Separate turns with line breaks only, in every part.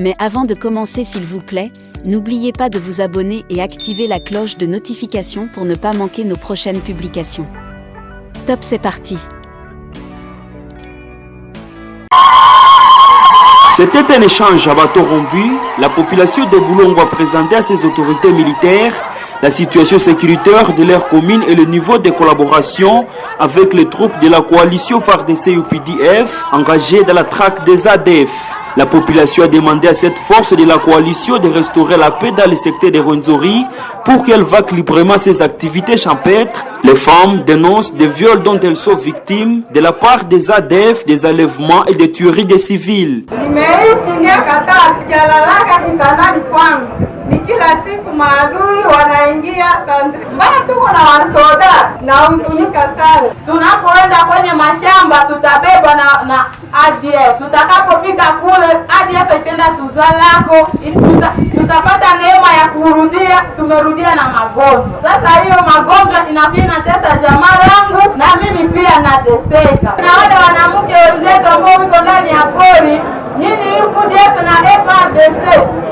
Mais avant de commencer, s'il vous plaît, n'oubliez pas de vous abonner et activer la cloche de notification pour ne pas manquer nos prochaines publications. Top, c'est parti!
C'était un échange à bateau rompu. La population de Boulongo a présenté à ses autorités militaires la situation sécuritaire de leur commune et le niveau de collaboration avec les troupes de la coalition FARDC-UPDF engagées dans la traque des ADF. La population a demandé à cette force de la coalition de restaurer la paix dans le secteur de Rwenzori pour qu'elle vaque librement ses activités champêtres. Les femmes dénoncent des viols dont elles sont victimes de la part des ADF, des enlèvements et des tueries des civils.
Ni kila siku maadui wanaingia sandri. Mbona tuko na wasoda na huzunika sana. Tunapoenda kwenye mashamba tutabebwa na ADF. Tutakapofika kule ADF itenda tuzalako, tutapata neema ya kurudia, tumerudia na magonjwa. Sasa hiyo magonjwa inapina tesa jamaa yangu na mimi pia nateseka. Na wale wanamke wenzetu ambao wiko ndani ya pori, nyinyi UPDF na FARDC,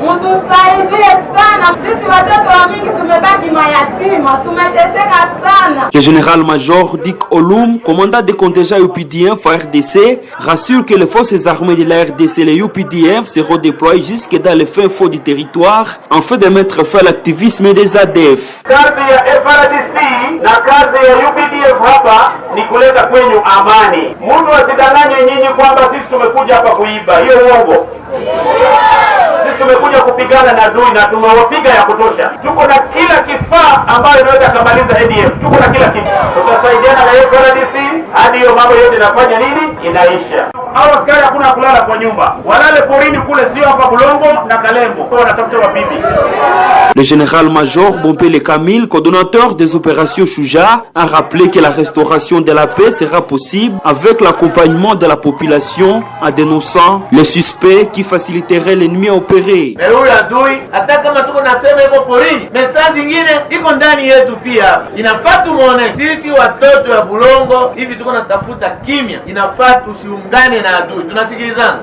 mtusaidie sana. Sisi watoto wa mingi tumebaki mayatima, tumeteseka sana.
Le général-major Dick Olum, commandant des contingents UPDF RDC, rassure que les forces armées de la RDC et les UPDF seront déployées jusque dans les fins fonds du territoire afin de mettre fin à l'activisme des ADF.
Kazi ya FARDC na kazi ya UPDF hapa ni kuleta kwenye amani. Mtu asidanganye nyinyi kwamba sisi tumekuja hapa kuiba. Hiyo uongo. Sisi tumekuja kupigana na adui na tumewapiga ya kutosha. Tuko na kila kifaa ambayo inaweza kumaliza ADF. Tuko na kila kitu. Tutasaidiana na FARDC hadi hiyo mambo yote inafanya nini? Inaisha. Hao askari hakuna kulala kwa nyumba. Walale porini kule, sio hapa Bulongo na Kalembo. Kwa wanatafuta wabibi.
Le général-major Bompele Kamil, coordonnateur des opérations Shuja, a rappelé que la restauration de la paix sera possible avec l'accompagnement de la population en dénonçant les suspects qui faciliteraient l'ennemi à opérer.
Inafaa tumuone sisi watoto wa Bulongo hivi tuko natafuta kimya. Inafaa tusiungane na adui. Tunasikilizana.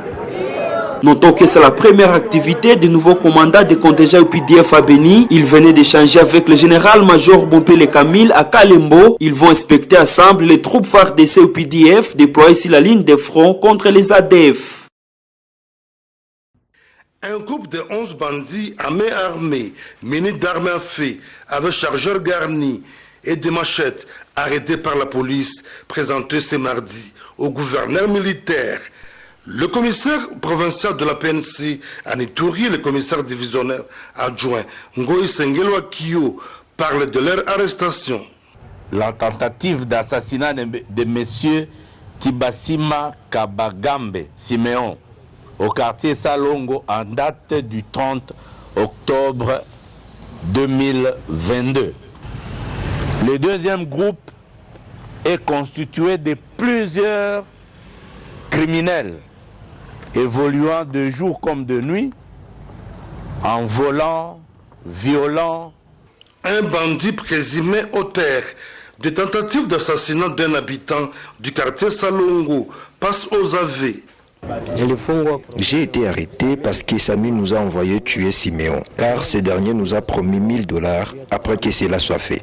Notons que c'est la première activité du nouveau commandant des contingents UPDF à Beni. Il venait d'échanger avec le général-major Bompele Kamil à Kalembo. Ils vont inspecter ensemble les troupes FARDC UPDF déployées sur la ligne de front contre les ADF.
Un groupe de 11 bandits à main armée, munis d'armes à feu, avec chargeurs garnis et des machettes, arrêtés par la police, présentés ce mardi au gouverneur militaire. Le commissaire provincial de la PNC à Ituri, le commissaire divisionnaire adjoint Ngoï Sengelwa Kyo, parle de leur arrestation.
La tentative d'assassinat de M. Tibasima Kabagambe Siméon au quartier Salongo en date du 30 octobre 2022. Le deuxième groupe est constitué de plusieurs criminels évoluant de jour comme de nuit, en volant, violant.
Un bandit présumé auteur de tentative d'assassinat d'un habitant du quartier Salongo passe aux aveux.
J'ai été arrêté parce que Samy nous a envoyé tuer Siméon, car ce dernier nous a promis $1000 après que cela soit fait.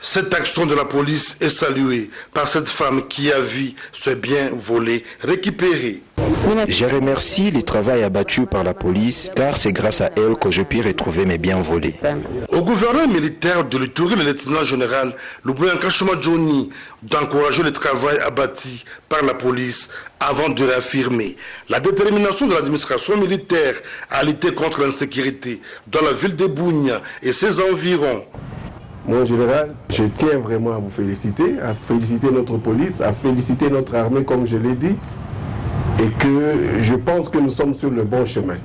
Cette action de la police est saluée par cette femme qui a vu ses biens volés récupérés.
Je remercie le travail abattu par la police, car c'est grâce à elle que je puis retrouver mes biens volés.
Au gouverneur militaire de l'Ituri, le lieutenant général Lubuyan Kashuma Johnny, d'encourager le travail abattu par la police avant de réaffirmer la détermination de l'administration militaire à lutter contre l'insécurité dans la ville de Bunia et ses environs.
Mon général, je tiens vraiment à vous féliciter, à féliciter notre police, à féliciter notre armée, comme je l'ai dit, et que je pense que nous sommes sur le bon chemin.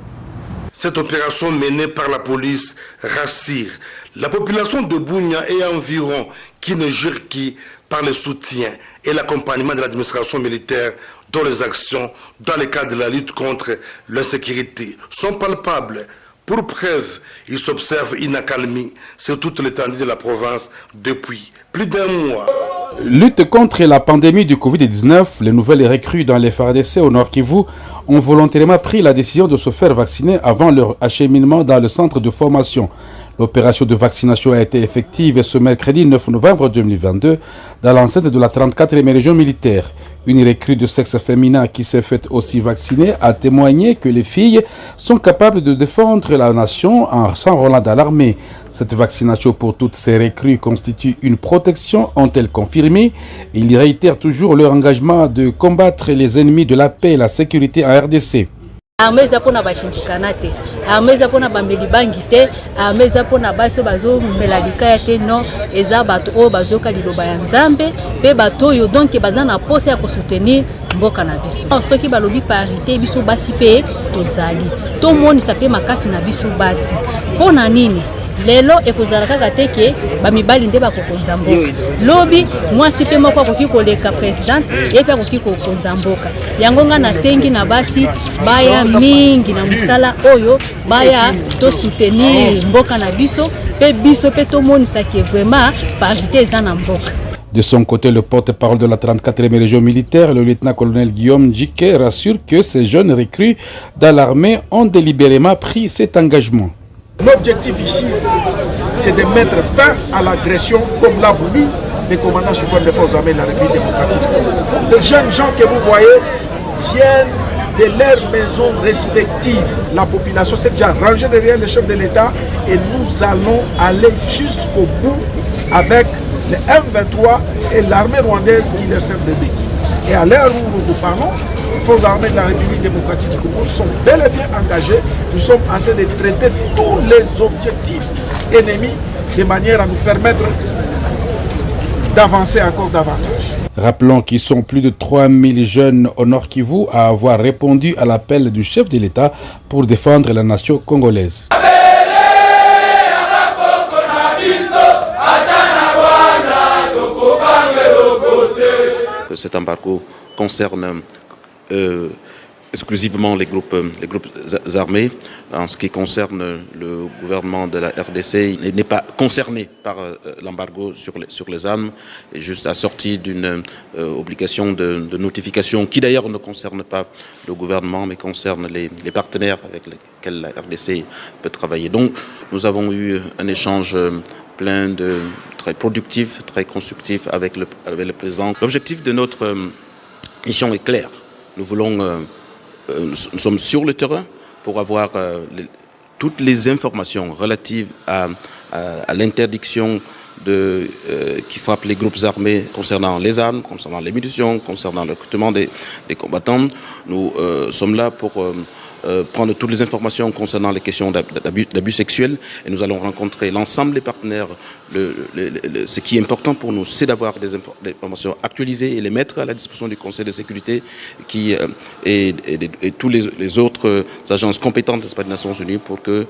Cette opération menée par la police rassure la population de Bunia et environ qui ne jure qui par le soutien et l'accompagnement de l'administration militaire dont les actions dans le cadre de la lutte contre l'insécurité sont palpables. Pour preuve, il s'observe une accalmie sur toute l'étendue de la province depuis plus d'un mois.
Lutte contre la pandémie du Covid-19, les nouvelles recrues dans les FARDC au Nord Kivu ont volontairement pris la décision de se faire vacciner avant leur acheminement dans le centre de formation. L'opération de vaccination a été effective ce mercredi 9 novembre 2022 dans l'enceinte de la 34e région militaire. Une recrue de sexe féminin qui s'est faite aussi vacciner a témoigné que les filles sont capables de défendre la nation en s'enrôlant dans l'armée. Cette vaccination pour toutes ces recrues constitue une protection, ont-elles confirmé. Ils réitèrent toujours leur engagement de combattre les ennemis de la paix et la sécurité en RDC.
Ameza pona bashinjikana te, ameza pona bambeli bangi te, ameza pona baso bazo melalika ya te, non eza bato o bazoka liloba ya Nzambe pe bato yo donc baza na posa ya kosoutenir mboka na biso. Soki balobi parité biso basi pe tozali to monisa pe makasi na biso basi pona nini lelo ekozala kaka te ke bamibali nde bakokonza mboka lobi mwasi pe moko akoki koleka president ye pe akoki kokonza mboka yango nga nasengi na basi baya mingi na musala oyo baya to soutenir mboka na biso pe tomonisa ke vraiment parité eza na mboka.
De son côté, le porte-parole de la 34e région militaire, le lieutenant-colonel Guillaume Djike, rassure que ces jeunes recrues dans l'armée ont délibérément pris cet engagement.
L'objectif ici, c'est de mettre fin à l'agression comme l'a voulu le commandant suprême des forces armées de la République démocratique. Les jeunes gens que vous voyez viennent de leurs maisons respectives. La population s'est déjà rangée derrière le chef de l'État et nous allons aller jusqu'au bout avec le M23 et l'armée rwandaise qui leur servent de béquille. Et à l'heure où nous vous parlons, les forces armées de la République démocratique du Congo sont bel et bien engagées. Nous sommes en train de traiter tous les objectifs ennemis de manière à nous permettre d'avancer encore davantage.
Rappelons qu'ils sont plus de 3000 jeunes au Nord Kivu à avoir répondu à l'appel du chef de l'État pour défendre la nation congolaise.
Cet embargo concerne exclusivement les groupes armés. En ce qui concerne le gouvernement de la RDC, il n'est pas concerné par l'embargo sur les armes, et juste assorti d'une obligation de notification qui d'ailleurs ne concerne pas le gouvernement mais concerne les partenaires avec lesquels la RDC peut travailler. Donc nous avons eu un échange très productif, très constructif avec le président. L'objectif de notre mission est clair. Nous sommes sur le terrain pour avoir toutes les informations relatives à l'interdiction qui frappe les groupes armés concernant les armes, concernant les munitions, concernant le recrutement des combattants. Nous sommes là pour prendre toutes les informations concernant les questions d'abus sexuels et nous allons rencontrer l'ensemble des partenaires. Ce qui est important pour nous, c'est d'avoir des informations actualisées et les mettre à la disposition du Conseil de sécurité et tous les autres agences compétentes des Nations Unies pour que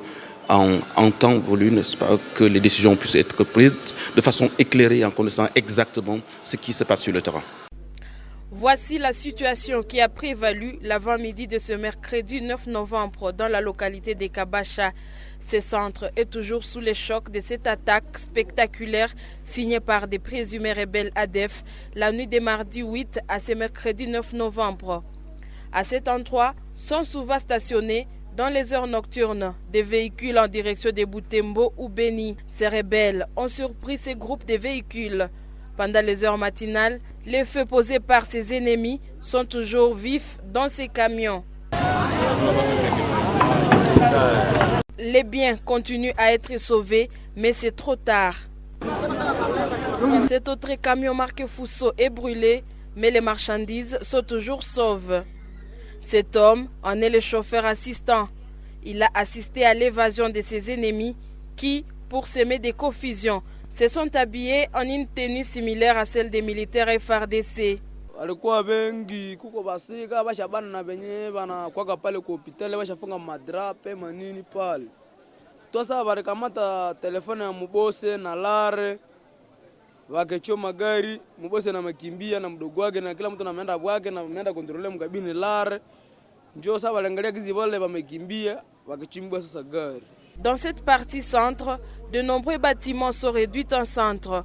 en temps voulu, n'est-ce pas, que les décisions puissent être prises de façon éclairée en connaissant exactement ce qui se passe sur le terrain.
Voici la situation qui a prévalu l'avant-midi de ce mercredi 9 novembre dans la localité de Kabacha. Ce centre est toujours sous les chocs de cette attaque spectaculaire signée par des présumés rebelles ADF la nuit des mardi 8 à ce mercredi 9 novembre. À cet endroit sont souvent stationnés dans les heures nocturnes des véhicules en direction de Butembo ou Beni. Ces rebelles ont surpris ces groupes de véhicules. Pendant les heures matinales, les feux posés par ses ennemis sont toujours vifs dans ces camions. Les biens continuent à être sauvés, mais c'est trop tard. Cet autre camion marqué Fuso est brûlé, mais les marchandises sont toujours sauves. Cet homme en est le chauffeur assistant. Il a assisté à l'évasion de ses ennemis qui, pour semer des confusions, se sont habillés en une tenue similaire à celle des militaires FARDC.
Walikuwa wengi kuko basika bashabana na benye bana kwaka pale kwa hospitali bashafunga madrape manini pale. Tosa barikamata telefone ya mubose na lare wakechoma gari mubose na makimbia na mdogo wake na kila mtu anaenda bwake na ameenda kontrole mkabini lare. Njoo sasa walengalia kizi wale wamekimbia wakichimbwa sasa gari.
Dans cette partie centre, de nombreux bâtiments sont réduits en centre.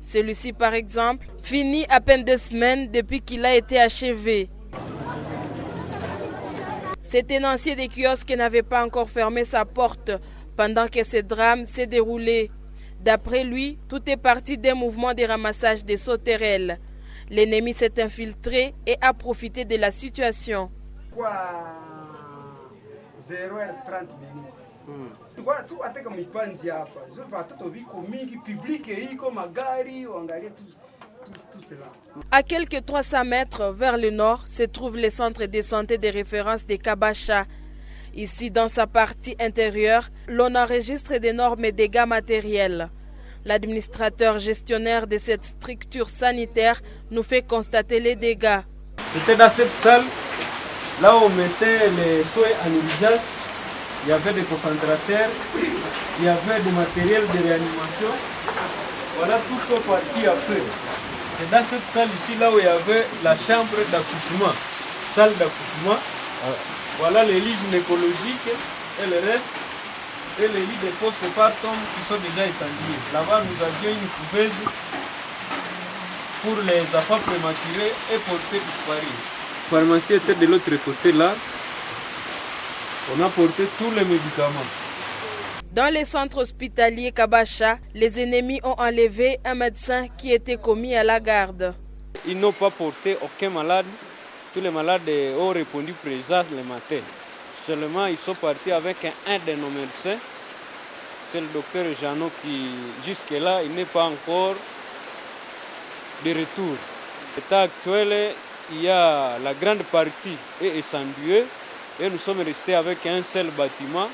Celui-ci, par exemple, finit à peine 2 semaines depuis qu'il a été achevé. Cet tenancier des kiosques n'avait pas encore fermé sa porte pendant que ce drame s'est déroulé. D'après lui, tout est parti d'un mouvement de ramassage des sauterelles. L'ennemi s'est infiltré et a profité de la situation.
0h30 tu ateka mipanzi hapa watoto viko mingi public iko magari uangalie tout cela.
À quelques 300 mètres vers le nord se trouve le centre de santé de référence de Kabasha. Ici, dans sa partie intérieure, l'on enregistre d'énormes dégâts matériels. L'administrateur gestionnaire de cette structure sanitaire nous fait constater les dégâts.
C'était dans cette salle, là où on mettait les soins en urgence. Il y avait des concentrateurs, il y avait du matériel de réanimation. Voilà tout ce parti à feu. C'est dans cette salle ici, là où il y avait la chambre d'accouchement, salle d'accouchement. Voilà les lits gynécologiques et le reste. Et les lits de postpartum qui sont déjà incendiés. Là-bas, nous avions une couveuse pour les enfants prématurés et portés disparus. La pharmacie était de l'autre côté là. On a porté tous les médicaments.
Dans les centres hospitaliers Kabasha, les ennemis ont enlevé un médecin qui était commis à la garde.
Ils n'ont pas porté aucun malade. Tous les malades ont répondu présents le matin. Seulement, ils sont partis avec un de nos médecins. C'est le docteur Jeannot qui, jusque-là, il n'est pas encore de retour. À l'état actuel, il y a la grande partie est incendiée. Et nous sommes restés avec un seul bâtiment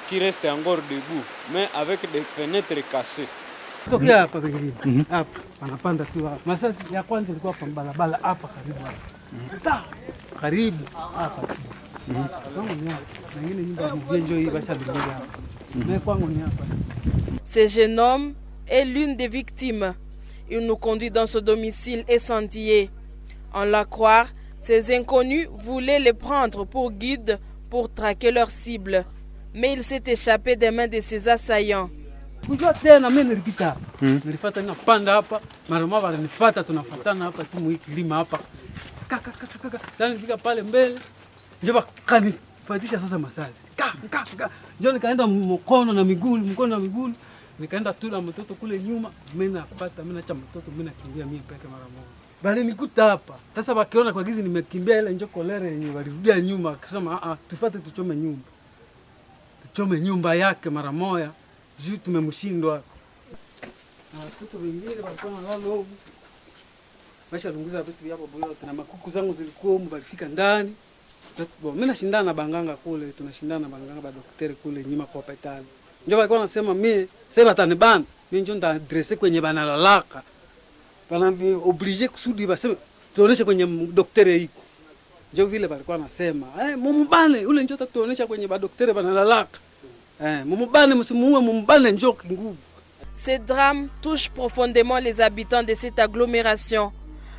qui reste encore debout, mais avec des fenêtres cassées.
Tokea hapa pengine. Hapa anapanda tu hapa. Masasi ya kwanza ilikuwa kwa barabara hapa karibu hapa. Karibu hapa. Nyingine nyumba mjenjo hii basha bilinga hapa. Mais kwangu ni hapa.
Ce jeune homme est l'une des victimes. Il nous conduit dans ce domicile incendié. En la croire, ces inconnus voulaient les prendre pour guide pour traquer leur cible. Mais il s'est échappé des mains de ses assaillants.
Kujua tena mimi nilipita hapa. Nilipata napanda hapa, mara moja walinifuata tunafuatana hapa tu mwikilima hapa. Kaka. Sasa nilifika pale mbele. Ndio bakanifuatisha sasa masasi. Ndio nikaenda mkono na miguu. Nikaenda tu na mtoto kule nyuma. Mimi napata, mimi naacha mtoto, mimi nakimbia mimi peke mara moja. Bali nikuta hapa. Sasa wakiona kwa gizi nimekimbia ile njoo kolere yenyewe walirudia nyuma akasema tufuate tuchome nyumba. Tuchome nyumba yake mara moja. Juu tumemshindwa. Na watoto wengine walikuwa wanalala huko. Basha lunguza vitu hapo boyo na makuku zangu zilikuwa huko walifika ndani. Mimi nashindana na banganga kule, tunashindana na banganga ba daktari kule nyuma kwa hospitali. Njoo walikuwa wanasema mimi sasa tanibana. Mimi njoo ndaadresse kwenye banalalaka. Banambi obligé kusudi baseme tuoneshe kwenye daktari iko. Njoo vile walikuwa wanasema, mumubane ule njoo tatuonesha kwenye ba daktari banalalaka.
Ces drames touchent profondément les habitants de cette agglomération.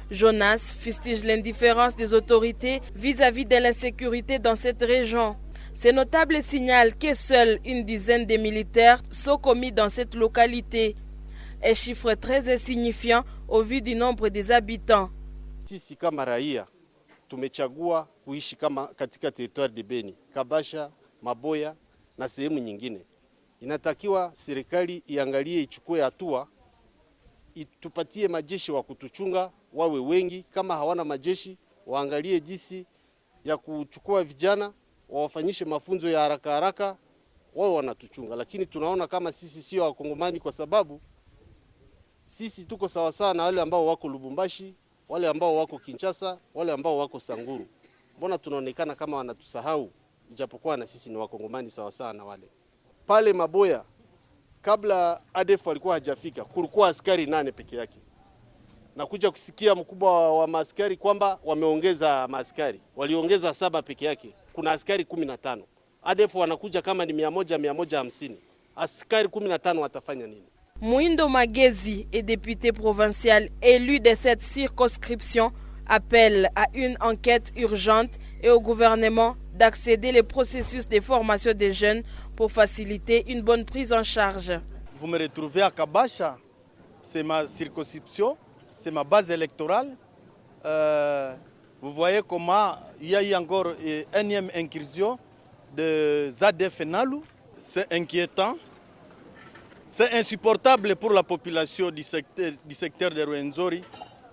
Jonas fustige l'indifférence des autorités vis-à-vis de l'insécurité dans cette région. Ce notable signale que seule une dizaine de militaires sont commis dans cette localité. Un chiffre très insignifiant au vu du nombre des habitants.
Sisi kama raia tumechagua kuishi kama katika territoire de Beni, Kabasha, Maboya na sehemu nyingine. Inatakiwa serikali iangalie, ichukue hatua, itupatie majeshi wa kutuchunga wawe wengi. Kama hawana majeshi, waangalie jinsi ya kuchukua vijana, wawafanyishe mafunzo ya haraka wawe wanatuchunga. Lakini tunaona kama sisi sio wakongomani, kwa sababu sisi tuko sawasawa na wale ambao wako Lubumbashi, wale ambao wako Kinshasa, wale ambao wako Sanguru. Mbona tunaonekana kama wanatusahau? Ijapokuwa na sisi ni wakongomani sawasawa na wale. Pale Maboya, kabla ADF walikuwa hajafika, kulikuwa askari 8 peke yake. Na kuja kusikia mkubwa wa maaskari kwamba wameongeza maaskari. Waliongeza 7 peke yake. Kuna askari 15. ADF wanakuja kama ni 100-150. Askari 15 watafanya nini?
Mwindo Magezi est député provincial élu de cette circonscription, appelle à une enquête urgente et au gouvernement d'accéder les processus de formation des jeunes pour faciliter une bonne prise en charge.
Vous me retrouvez à Kabasha, c'est ma circonscription, c'est ma base électorale. Vous voyez comment il y a eu encore une énième incursion de ZADF Nalou. C'est inquiétant. C'est insupportable pour la population du secteur de Rwenzori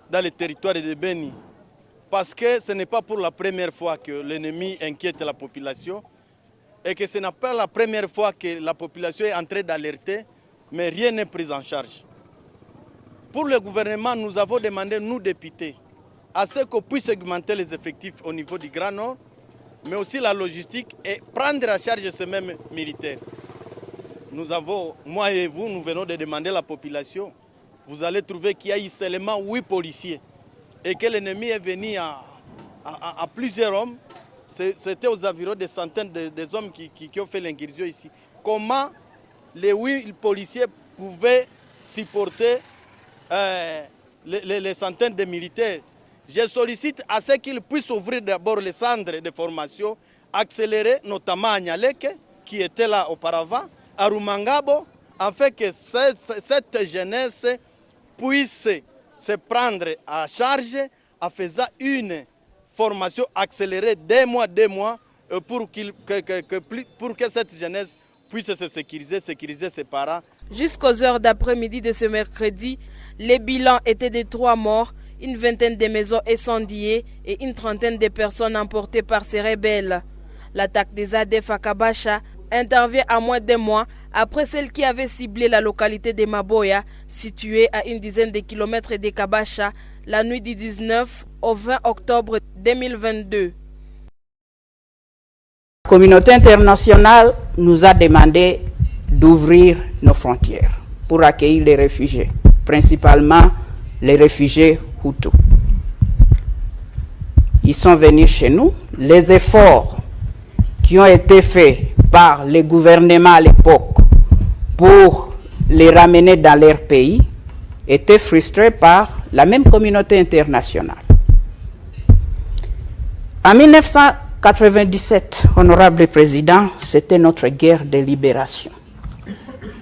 dans le territoire de Beni. Parce que ce n'est pas pour la première fois que l'ennemi inquiète la population et que ce n'est pas la première fois que la population est en train d'alerter, mais rien n'est pris en charge. Pour le gouvernement, nous avons demandé, nous députés, à ce qu'on puisse augmenter les effectifs au niveau du Grand Nord, mais aussi la logistique et prendre en charge ces mêmes militaires. Nous avons, moi et vous, nous venons de demander à la population, vous allez trouver qu'il y a eu seulement 8 policiers et que l'ennemi est venu à plusieurs hommes. C'était aux environs des centaines des hommes qui ont fait l'incursion ici. Comment les 8 policiers pouvaient supporter les centaines de militaires? Je sollicite à ce qu'ils puissent ouvrir d'abord les centres de formation, accélérer notamment à Nyaleke, qui était là auparavant, à Rumangabo, afin que cette jeunesse puisse se prendre à charge en faisant une formation accélérée deux mois, pour que cette jeunesse puisse se sécuriser ses parents.
Jusqu'aux heures d'après-midi de ce mercredi, les bilans étaient de 3 morts, une vingtaine de maisons incendiées et une trentaine de personnes emportées par ces rebelles. L'attaque des ADF à Kabasha intervient à moins d'un mois après celle qui avait ciblé la localité de Maboya, située à une dizaine de kilomètres de Kabasha, la nuit du 19 au 20 octobre 2022.
La communauté internationale nous a demandé d'ouvrir nos frontières pour accueillir les réfugiés, principalement les réfugiés Hutus. Ils sont venus chez nous. Les efforts qui ont été faits par les gouvernements à l'époque pour les ramener dans leur pays étaient frustrés par la même communauté internationale. En 1997, honorable président, c'était notre guerre de libération.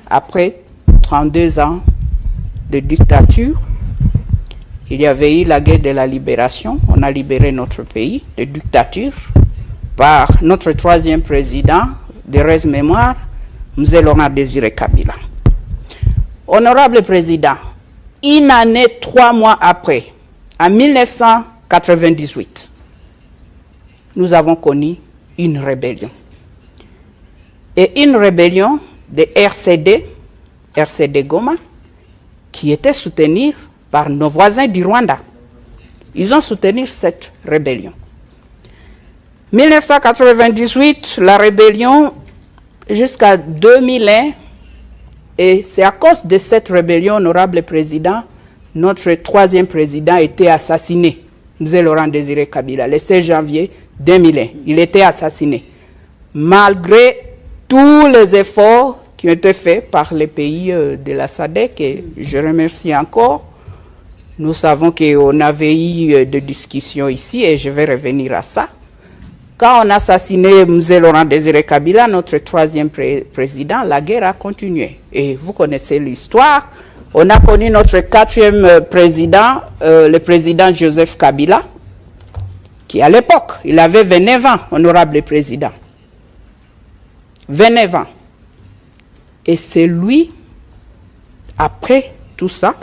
Après 32 ans de dictature, il y avait eu la guerre de la libération. On a libéré notre pays de dictature par notre 3e président de reste mémoire, M. Laurent Désiré Kabila. Honorable président, une année, 3 mois après, en 1998, nous avons connu une rébellion. Et une rébellion de RCD Goma, qui était soutenue par nos voisins du Rwanda. Ils ont soutenu cette rébellion. 1998, la rébellion jusqu'à 2001, et c'est à cause de cette rébellion, honorable président, notre 3e président a été assassiné, M. Laurent Désiré Kabila, le 16 janvier 2001. Il était assassiné. Malgré tous les efforts qui ont été faits par les pays de la SADC, et je remercie encore. Nous savons qu'on avait eu des discussions ici, et je vais revenir à ça. Quand on a assassiné M. Laurent Désiré Kabila, notre 3e président, la guerre a continué. Et vous connaissez l'histoire. On a connu notre 4e président, le président Joseph Kabila, qui à l'époque, il avait 29 ans, honorable président. 29 ans. Et c'est lui, après tout ça,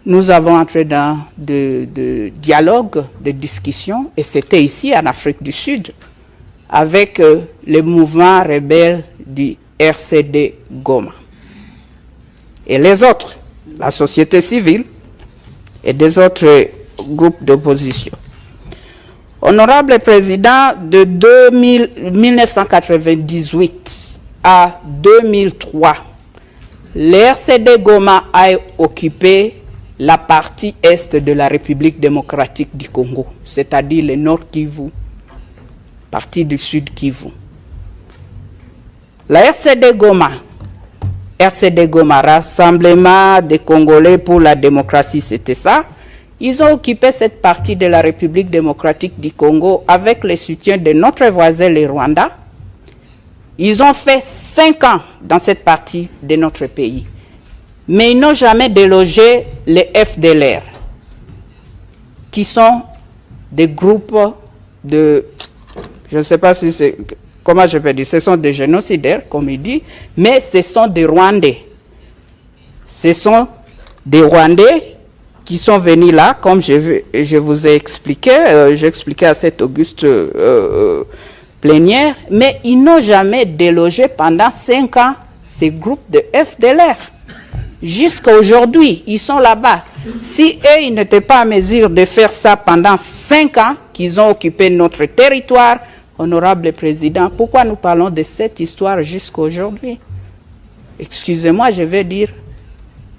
nous avons entré dans de dialogues, de discussions, et c'était ici en Afrique du Sud, avec les mouvements rebelles du RCD Goma. Et les autres, la société civile et des autres groupes d'opposition. Honorable président, de 1998 à 2003, le RCD Goma a occupé la partie est de la République démocratique du Congo, c'est-à-dire le Nord Kivu, partie du Sud Kivu. La RCD Goma, Rassemblement des Congolais pour la démocratie, c'était ça. Ils ont occupé cette partie de la République démocratique du Congo avec le soutien de notre voisin, le Rwanda. Ils ont fait 5 ans dans cette partie de notre pays. Mais ils n'ont jamais délogé les FDLR, qui sont des groupes de... Je ne sais pas si c'est... Comment je peux dire? Ce sont des génocidaires, comme il dit, mais ce sont des Rwandais. Ce sont des Rwandais qui sont venus là, comme je vous ai expliqué, j'ai expliqué à cette auguste plénière, mais ils n'ont jamais délogé pendant 5 ans ces groupes de FDLR. Jusqu'à aujourd'hui, ils sont là-bas. Si eux, ils n'étaient pas en mesure de faire ça pendant 5 ans, qu'ils ont occupé notre territoire, honorable président, pourquoi nous parlons de cette histoire jusqu'à aujourd'hui? Excusez-moi, je vais dire,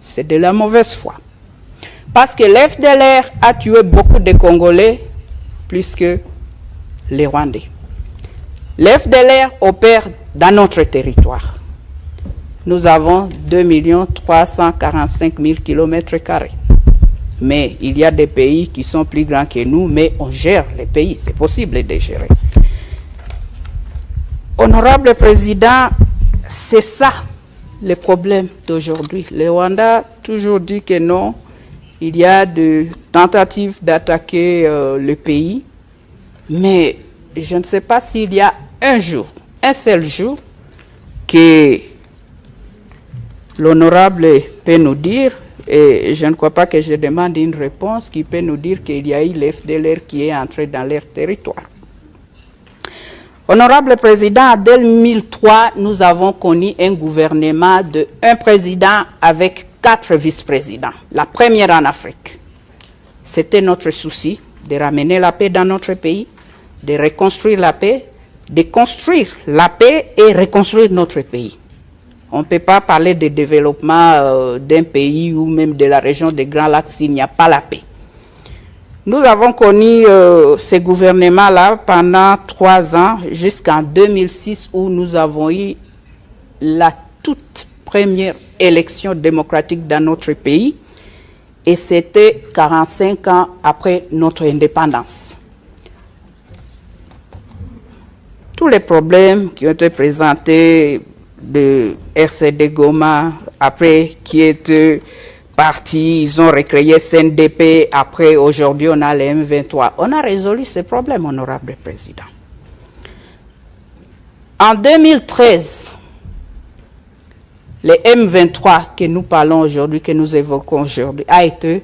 c'est de la mauvaise foi. Parce que l'FDLR a tué beaucoup de Congolais plus que les Rwandais. L'FDLR opère dans notre territoire. Nous avons 2 345 000 km². Mais il y a des pays qui sont plus grands que nous, mais on gère les pays, c'est possible de gérer. Honorable président, c'est ça le problème d'aujourd'hui. Le Rwanda a toujours dit que non, il y a des tentatives d'attaquer le pays, mais je ne sais pas s'il y a un seul jour, que l'honorable peut nous dire, et je ne crois pas que je demande une réponse, qui peut nous dire qu'il y a eu l'FDLR qui est entré dans leur territoire. Honorable président, en 2003, nous avons connu un gouvernement de un président avec 4 vice-présidents, la première en Afrique. C'était notre souci de ramener la paix dans notre pays, de reconstruire la paix, de construire la paix et reconstruire notre pays. On ne peut pas parler de développement d'un pays ou même de la région des Grands Lacs s'il n'y a pas la paix. Nous avons connu ces gouvernements-là pendant 3 ans, jusqu'en 2006, où nous avons eu la toute première élection démocratique dans notre pays, et c'était 45 ans après notre indépendance. Tous les problèmes qui ont été présentés de RCD Goma, après qui est parti, ils ont recréé CNDP, après aujourd'hui on a les M23. On a résolu ces problèmes, honorable président. En 2013, les M23 que nous parlons aujourd'hui, que nous évoquons aujourd'hui, a été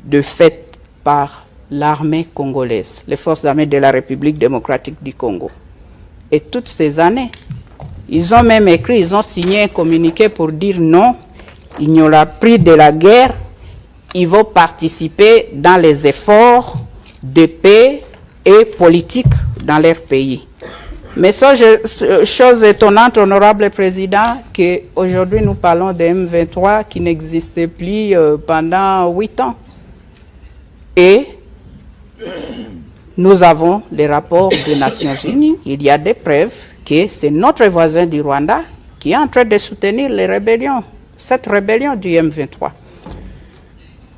de fait par l'armée congolaise, les forces armées de la République démocratique du Congo. Et toutes ces années, ils ont même écrit, ils ont signé un communiqué pour dire non, il n'y aura plus de la guerre, ils vont participer dans les efforts de paix et politique dans leur pays. Mais ça, chose étonnante, honorable président, qu'aujourd'hui nous parlons des M23 qui n'existaient plus pendant 8 ans. Et nous avons les rapports des Nations Unies. Il y a des preuves que c'est notre voisin du Rwanda qui est en train de soutenir les rébellions, cette rébellion du M23.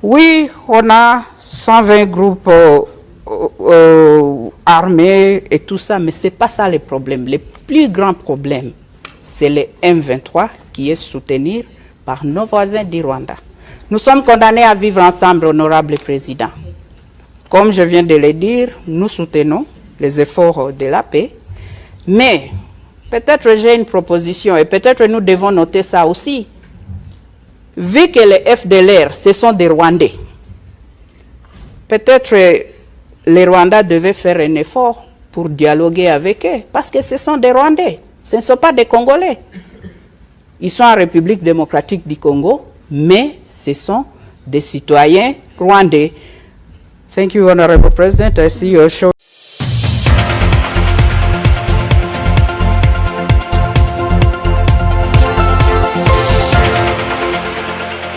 Oui, on a 120 groupes armés et tout ça, mais ce n'est pas ça le problème. Le plus grand problème, c'est le M23 qui est soutenu par nos voisins du Rwanda. Nous sommes condamnés à vivre ensemble, honorable président. Comme je viens de le dire, nous soutenons les efforts de la paix, mais peut-être j'ai une proposition et peut-être nous devons noter ça aussi. Vu que les FDLR, ce sont des Rwandais, peut-être les Rwandais devaient faire un effort pour dialoguer avec eux, parce que ce sont des Rwandais, ce ne sont pas des Congolais. Ils sont en République démocratique du Congo, mais ce sont des citoyens rwandais. Thank you, Honorable President. I see your show.